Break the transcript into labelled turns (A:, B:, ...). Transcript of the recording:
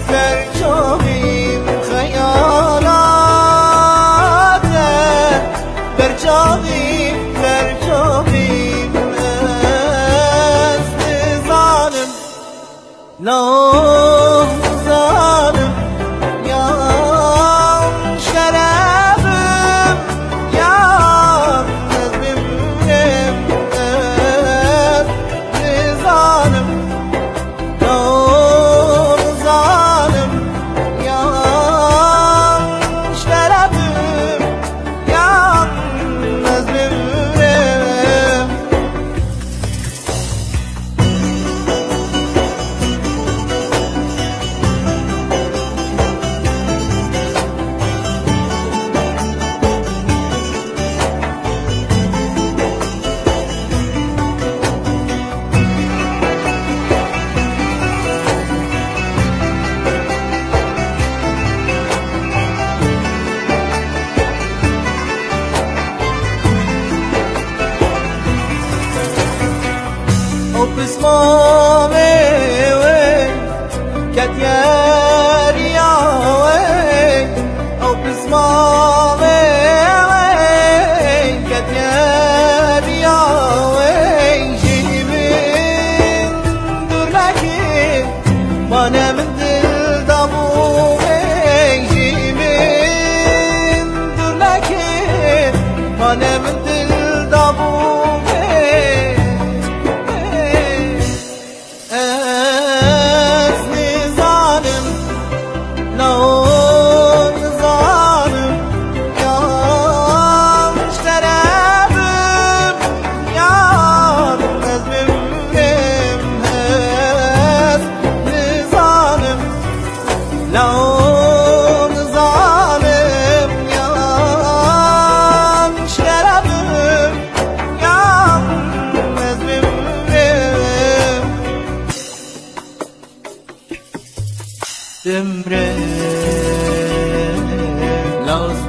A: برجامیم خیالاته برجامیم از ظالم لا ظالم یا شرابم یا نظمم از ظالم بسمامي وين كتياري يا وين أو بسمامي وين كتياري يا وين جيني من دورناكي وانا من دل دابوغي جيني من دورناكي وانا من دل دابوغي Demre, los